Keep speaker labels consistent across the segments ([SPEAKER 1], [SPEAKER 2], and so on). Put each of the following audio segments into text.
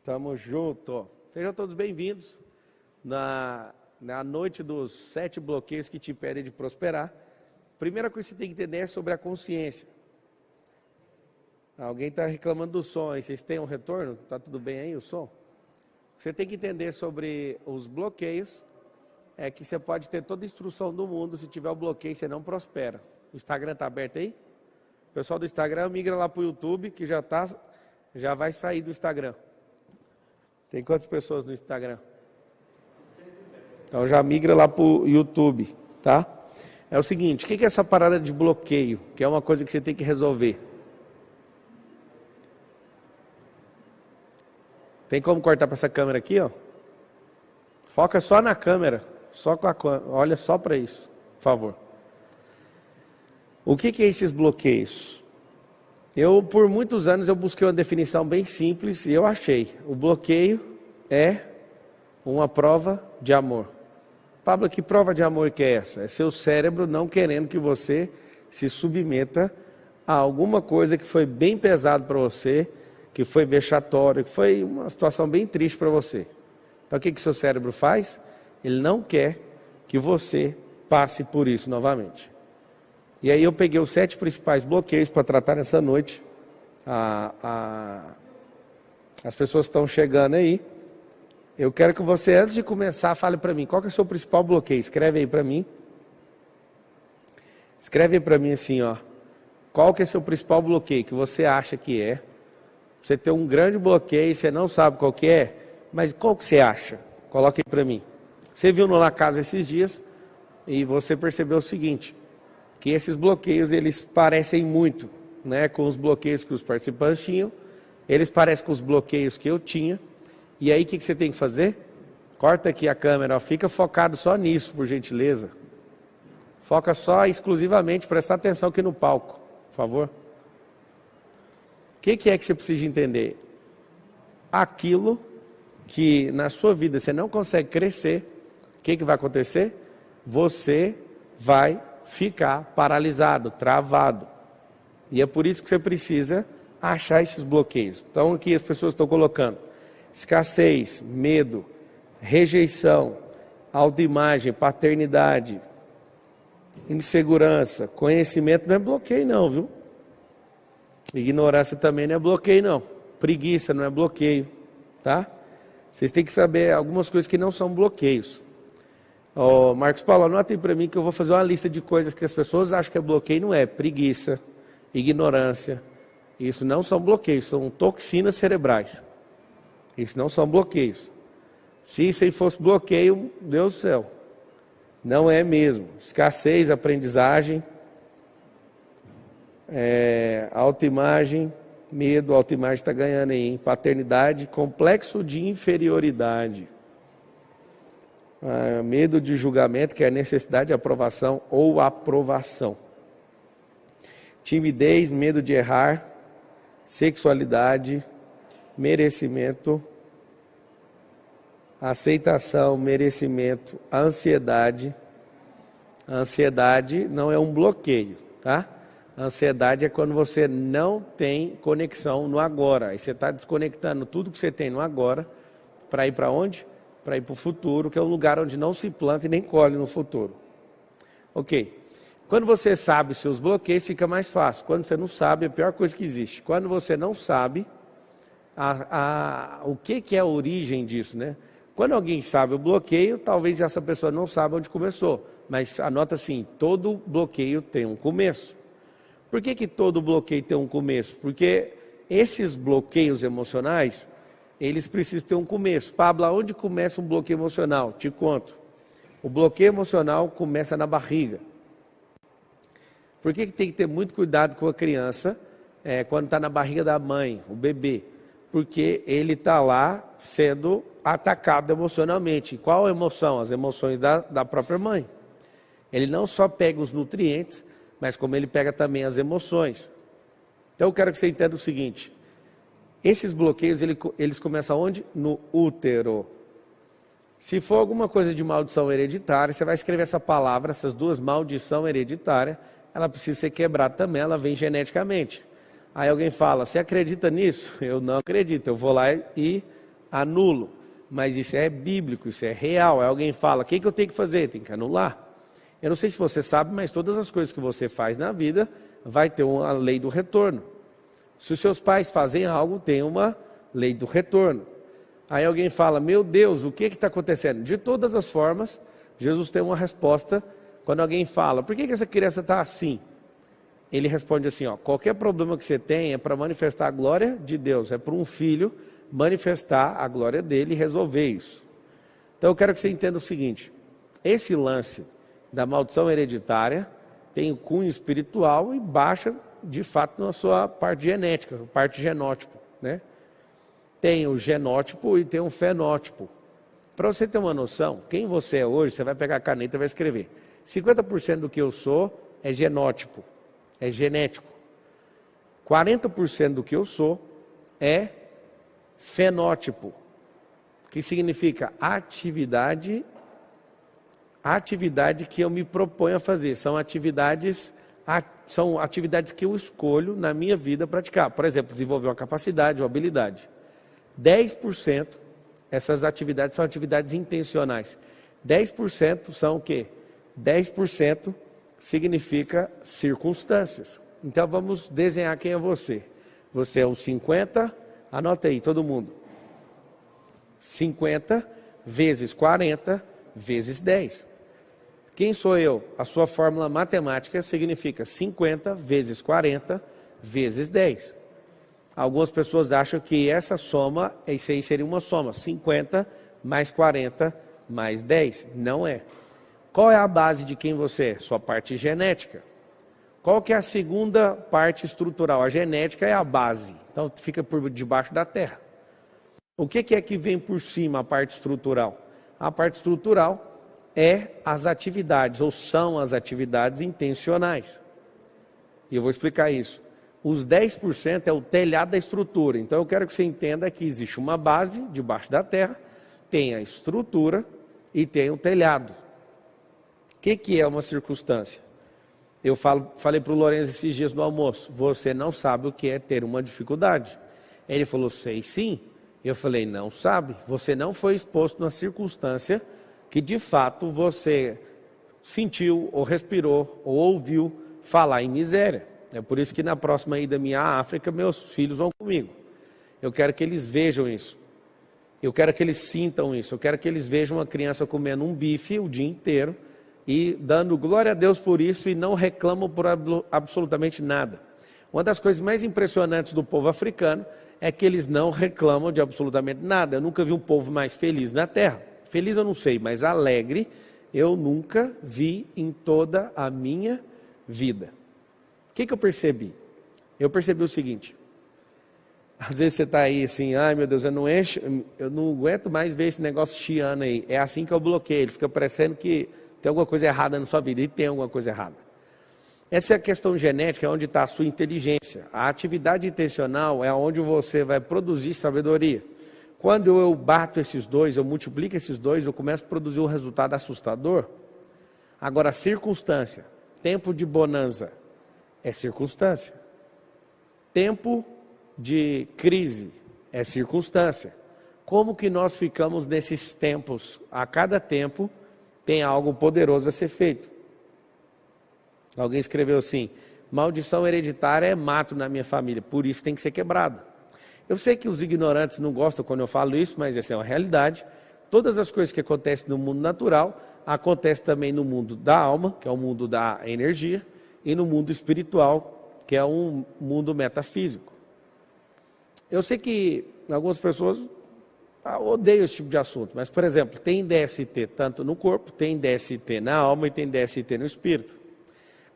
[SPEAKER 1] Tamo junto. Sejam todos bem-vindos na noite dos 7 bloqueios que te impedem de prosperar. Primeira coisa que você tem que entender é sobre a consciência. Alguém está reclamando do som aí, vocês têm um retorno? Tá tudo bem aí o som? Você tem que entender sobre os bloqueios, é que você pode ter toda a instrução do mundo, se tiver o bloqueio você não prospera. O Instagram está aberto aí? O pessoal do Instagram migra lá para o YouTube, que já vai sair do Instagram. Tem quantas pessoas no Instagram? Então já migra lá para o YouTube, tá? É o seguinte, o que é essa parada de bloqueio? Que é uma coisa que você tem que resolver. Tem como cortar para essa câmera aqui, ó? Foca só na câmera, olha só para isso, por favor. O que é esses bloqueios? Por muitos anos, eu busquei uma definição bem simples e eu achei. O bloqueio é uma prova de amor. Pablo, que prova de amor que é essa? É seu cérebro não querendo que você se submeta a alguma coisa que foi bem pesado para você, que foi vexatório, que foi uma situação bem triste para você. Então o que seu cérebro faz? Ele não quer que você passe por isso novamente. E aí eu peguei os 7 principais bloqueios para tratar nessa noite. As pessoas estão chegando aí. Eu quero que você, antes de começar, fale para mim, qual que é o seu principal bloqueio? Escreve aí para mim. Escreve aí para mim assim, ó. Qual que é o seu principal bloqueio que você acha que é? Você tem um grande bloqueio, você não sabe qual que é, mas qual que você acha? Coloque aí para mim. Você viu no La Casa esses dias e você percebeu o seguinte, que esses bloqueios, eles parecem muito, né, com os bloqueios que os participantes tinham, eles parecem com os bloqueios que eu tinha, e aí o que você tem que fazer? Corta aqui a câmera, ó, fica focado só nisso, por gentileza. Foca só exclusivamente, presta atenção aqui no palco, por favor. O que é que você precisa entender? Aquilo que na sua vida você não consegue crescer, o que vai acontecer? Você vai ficar paralisado, travado. E é por isso que você precisa achar esses bloqueios. Então aqui as pessoas estão colocando escassez, medo, rejeição, autoimagem, paternidade, insegurança, conhecimento não é bloqueio não, viu? Ignorância também não é bloqueio não. Preguiça não é bloqueio, tá? Vocês têm que saber algumas coisas que não são bloqueios. Marcos Paulo, anota aí para mim que eu vou fazer uma lista de coisas que as pessoas acham que é bloqueio, não é. Preguiça, ignorância, isso não são bloqueios, são toxinas cerebrais. Isso não são bloqueios. Se isso aí fosse bloqueio, Deus do céu, não é mesmo. Escassez, aprendizagem, autoimagem, medo, autoimagem está ganhando aí, hein? Paternidade, complexo de inferioridade. Medo de julgamento, que é a necessidade de aprovação ou aprovação. Timidez, medo de errar, sexualidade, merecimento, aceitação, merecimento, ansiedade. A ansiedade não é um bloqueio, tá? A ansiedade é quando você não tem conexão no agora. Aí você está desconectando tudo que você tem no agora para ir para onde? Para ir para o futuro, que é um lugar onde não se planta e nem colhe no futuro. Ok. Quando você sabe os seus bloqueios, fica mais fácil. Quando você não sabe, é a pior coisa que existe. Quando você não sabe o que é a origem disso, né? Quando alguém sabe o bloqueio, talvez essa pessoa não saiba onde começou. Mas anota assim, todo bloqueio tem um começo. Por que todo bloqueio tem um começo? Porque esses bloqueios emocionais, eles precisam ter um começo. Pablo, onde começa um bloqueio emocional? Te conto. O bloqueio emocional começa na barriga. Por que tem que ter muito cuidado com a criança quando está na barriga da mãe, o bebê? Porque ele está lá sendo atacado emocionalmente. Qual emoção? As emoções da própria mãe. Ele não só pega os nutrientes, mas como ele pega também as emoções. Então eu quero que você entenda o seguinte. Esses bloqueios, eles começam onde? No útero. Se for alguma coisa de maldição hereditária, você vai escrever essa palavra, essas duas, maldição hereditária, ela precisa ser quebrada também, ela vem geneticamente. Aí alguém fala, você acredita nisso? Eu não acredito, eu vou lá e anulo. Mas isso é bíblico, isso é real. Aí alguém fala, o que eu tenho que fazer? Tem que anular. Eu não sei se você sabe, mas todas as coisas que você faz na vida vai ter uma lei do retorno. Se os seus pais fazem algo, tem uma lei do retorno. Aí alguém fala, meu Deus, o que está acontecendo? De todas as formas, Jesus tem uma resposta quando alguém fala, por que essa criança está assim? Ele responde assim, qualquer problema que você tem é para manifestar a glória de Deus, é para um filho manifestar a glória dele e resolver isso. Então eu quero que você entenda o seguinte, esse lance da maldição hereditária tem o cunho espiritual e baixa de fato na sua parte genética, parte genótipo, né? Tem o genótipo e tem o fenótipo. Para você ter uma noção, quem você é hoje, você vai pegar a caneta e vai escrever. 50% do que eu sou é genótipo, é genético. 40% do que eu sou é fenótipo, que significa atividade que eu me proponho a fazer. São atividades que eu escolho na minha vida praticar. Por exemplo, desenvolver uma capacidade ou habilidade. 10%, essas atividades são atividades intencionais. 10% são o quê? 10% significa circunstâncias. Então vamos desenhar quem é você. Você é um 50, anota aí todo mundo. 50 vezes 40 vezes 10. Quem sou eu? A sua fórmula matemática significa 50 vezes 40 vezes 10. Algumas pessoas acham que essa soma, isso aí seria uma soma, 50 mais 40 mais 10. Não é. Qual é a base de quem você é? Sua parte genética. Qual que é a segunda parte estrutural? A genética é a base, então fica por debaixo da terra. O que é que vem por cima, a parte estrutural? A parte estrutural é as atividades, ou são as atividades intencionais. E eu vou explicar isso. Os 10% é o telhado da estrutura. Então eu quero que você entenda que existe uma base debaixo da terra, tem a estrutura e tem o telhado. O que é uma circunstância? Eu falei para o Lourenço esses dias no almoço, você não sabe o que é ter uma dificuldade. Ele falou, sei sim. Eu falei, não sabe, você não foi exposto na circunstância que de fato você sentiu, ou respirou, ou ouviu falar em miséria. É por isso que na próxima ida minha à África, meus filhos vão comigo. Eu quero que eles vejam isso. Eu quero que eles sintam isso. Eu quero que eles vejam uma criança comendo um bife o dia inteiro e dando glória a Deus por isso e não reclamam por absolutamente nada. Uma das coisas mais impressionantes do povo africano é que eles não reclamam de absolutamente nada. Eu nunca vi um povo mais feliz na terra. Feliz eu não sei, mas alegre eu nunca vi em toda a minha vida. O que eu percebi? Eu percebi o seguinte, às vezes você está aí assim, ai meu Deus, eu não aguento mais ver esse negócio chiando aí, é assim que eu bloqueio, ele fica parecendo que tem alguma coisa errada na sua vida, e tem alguma coisa errada. Essa é a questão genética, é onde está a sua inteligência. A atividade intencional é onde você vai produzir sabedoria. Quando eu bato esses dois, eu multiplico esses dois, eu começo a produzir um resultado assustador. Agora, circunstância, tempo de bonança, é circunstância. Tempo de crise é circunstância. Como que nós ficamos nesses tempos? A cada tempo tem algo poderoso a ser feito. Alguém escreveu assim, maldição hereditária é mato na minha família, por isso tem que ser quebrado. Eu sei que os ignorantes não gostam quando eu falo isso, mas essa é uma realidade. Todas as coisas que acontecem no mundo natural, acontecem também no mundo da alma, que é o mundo da energia, e no mundo espiritual, que é um mundo metafísico. Eu sei que algumas pessoas odeiam esse tipo de assunto, mas, por exemplo, tem DST tanto no corpo, tem DST na alma e tem DST no espírito.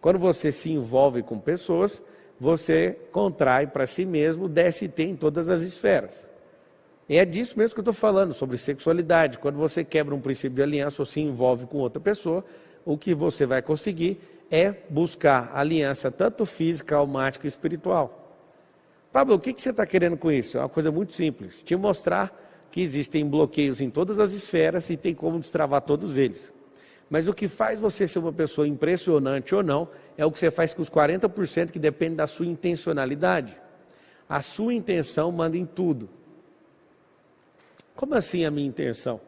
[SPEAKER 1] Quando você se envolve com pessoas, você contrai para si mesmo DST em todas as esferas. E é disso mesmo que eu estou falando, sobre sexualidade. Quando você quebra um princípio de aliança ou se envolve com outra pessoa, o que você vai conseguir é buscar aliança tanto física, almática e espiritual. Pablo, o que você está querendo com isso? É uma coisa muito simples, te mostrar que existem bloqueios em todas as esferas e tem como destravar todos eles. Mas o que faz você ser uma pessoa impressionante ou não, é o que você faz com os 40% que depende da sua intencionalidade. A sua intenção manda em tudo. Como assim a minha intenção?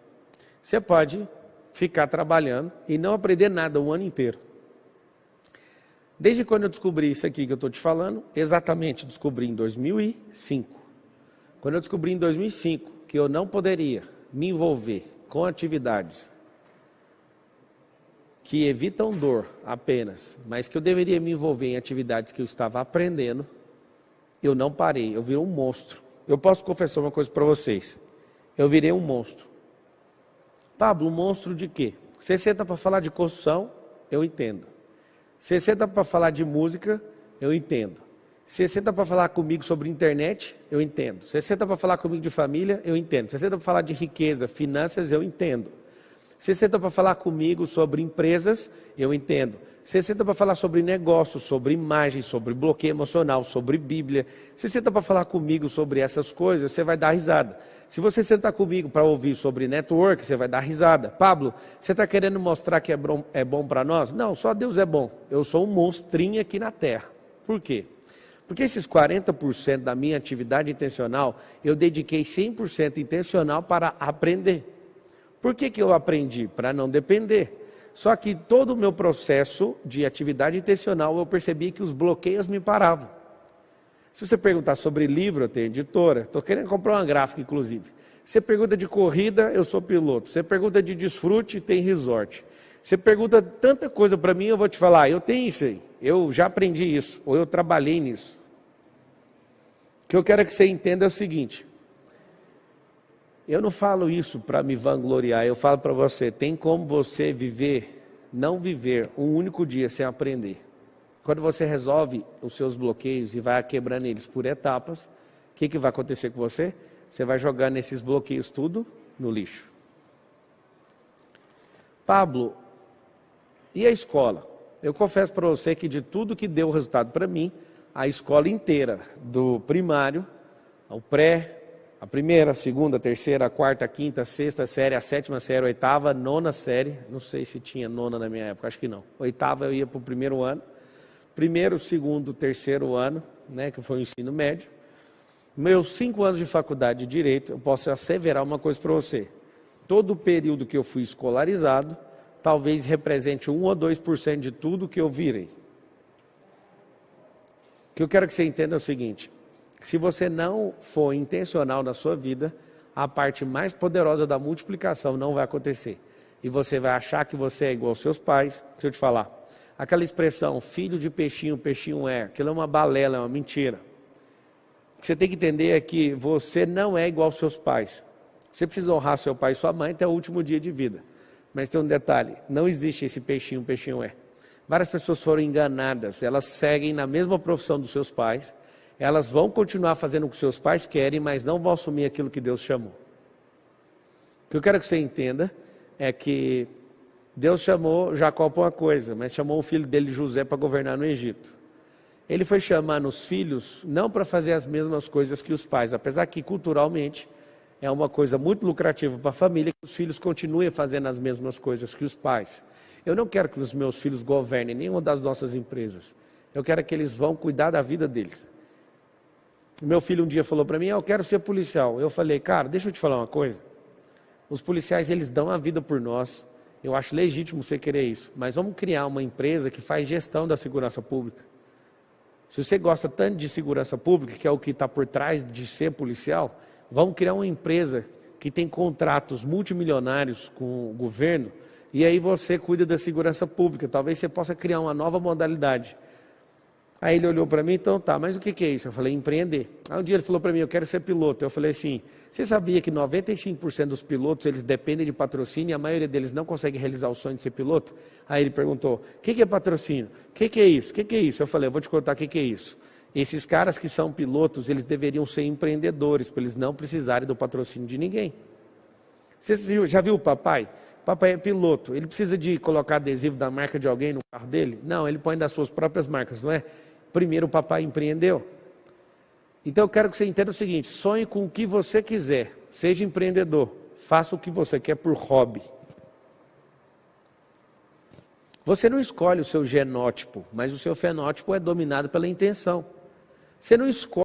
[SPEAKER 1] Você pode ficar trabalhando e não aprender nada o ano inteiro. Desde quando eu descobri isso aqui que eu estou te falando, exatamente descobri em 2005. Quando eu descobri em 2005 que eu não poderia me envolver com atividades que evitam dor apenas, mas que eu deveria me envolver em atividades que eu estava aprendendo, eu não parei, eu virei um monstro. Eu posso confessar uma coisa para vocês, eu virei um monstro. Pablo, um monstro de quê? Você senta para falar de construção, eu entendo. Você senta para falar de música, eu entendo. Você senta para falar comigo sobre internet, eu entendo. Você senta para falar comigo de família, eu entendo. Você senta para falar de riqueza, finanças, eu entendo. Você senta para falar comigo sobre empresas, eu entendo. Você senta para falar sobre negócios, sobre imagem, sobre bloqueio emocional, sobre Bíblia. Você senta para falar comigo sobre essas coisas, você vai dar risada. Se você sentar comigo para ouvir sobre network, você vai dar risada. Pablo, você está querendo mostrar que é bom para nós? Não, só Deus é bom. Eu sou um monstrinho aqui na terra. Por quê? Porque esses 40% da minha atividade intencional, eu dediquei 100% intencional para aprender. Por que eu aprendi? Para não depender. Só que todo o meu processo de atividade intencional, eu percebi que os bloqueios me paravam. Se você perguntar sobre livro, eu tenho editora. Estou querendo comprar uma gráfica, inclusive. Você pergunta de corrida, eu sou piloto. Você pergunta de desfrute, tem resort. Você pergunta tanta coisa para mim, eu vou te falar, eu tenho isso aí. Eu já aprendi isso, ou eu trabalhei nisso. O que eu quero que você entenda é o seguinte. Eu não falo isso para me vangloriar, eu falo para você, tem como você viver, não viver um único dia sem aprender. Quando você resolve os seus bloqueios e vai quebrando eles por etapas, o que vai acontecer com você? Você vai jogando esses bloqueios tudo no lixo. Pablo, e a escola? Eu confesso para você que de tudo que deu resultado para mim, a escola inteira, do primário ao pré, a primeira, a segunda, a terceira, a quarta, a quinta, a sexta série, a sétima série, a oitava, a nona série, não sei se tinha nona na minha época, acho que não. Oitava eu ia para o primeiro ano, primeiro, segundo, terceiro ano, né, que foi o ensino médio. Meus 5 anos de faculdade de Direito, eu posso asseverar uma coisa para você. Todo o período que eu fui escolarizado, talvez represente 1 ou 2% de tudo que eu virei. O que eu quero que você entenda é o seguinte, se você não for intencional na sua vida, a parte mais poderosa da multiplicação não vai acontecer. E você vai achar que você é igual aos seus pais. Deixa eu te falar, aquela expressão, filho de peixinho, peixinho é, aquilo é uma balela, é uma mentira. O que você tem que entender é que você não é igual aos seus pais. Você precisa honrar seu pai e sua mãe até o último dia de vida. Mas tem um detalhe, não existe esse peixinho, peixinho é. Várias pessoas foram enganadas, elas seguem na mesma profissão dos seus pais, elas vão continuar fazendo o que seus pais querem, mas não vão assumir aquilo que Deus chamou. O que eu quero que você entenda é que Deus chamou Jacó para uma coisa, mas chamou o filho dele, José, para governar no Egito. Ele foi chamando os filhos não para fazer as mesmas coisas que os pais, apesar que culturalmente é uma coisa muito lucrativa para a família que os filhos continuem fazendo as mesmas coisas que os pais. Eu não quero que os meus filhos governem nenhuma das nossas empresas. Eu quero que eles vão cuidar da vida deles. Meu filho um dia falou para mim, eu quero ser policial. Eu falei, cara, deixa eu te falar uma coisa. Os policiais, eles dão a vida por nós. Eu acho legítimo você querer isso. Mas vamos criar uma empresa que faz gestão da segurança pública. Se você gosta tanto de segurança pública, que é o que está por trás de ser policial, vamos criar uma empresa que tem contratos multimilionários com o governo, e aí você cuida da segurança pública. Talvez você possa criar uma nova modalidade. Aí ele olhou para mim, então tá, mas o que é isso? Eu falei, empreender. Aí um dia ele falou para mim, eu quero ser piloto. Eu falei assim, você sabia que 95% dos pilotos, eles dependem de patrocínio e a maioria deles não consegue realizar o sonho de ser piloto? Aí ele perguntou, o que é patrocínio? O que é isso? O que é isso? Eu falei, eu vou te contar o que é isso. Esses caras que são pilotos, eles deveriam ser empreendedores, para eles não precisarem do patrocínio de ninguém. Você já viu o papai? O papai é piloto, ele precisa de colocar adesivo da marca de alguém no carro dele? Não, ele põe das suas próprias marcas, não é? Primeiro o papai empreendeu. Então eu quero que você entenda o seguinte, sonhe com o que você quiser, seja empreendedor, faça o que você quer por hobby. Você não escolhe o seu genótipo, mas o seu fenótipo é dominado pela intenção. Você não escolhe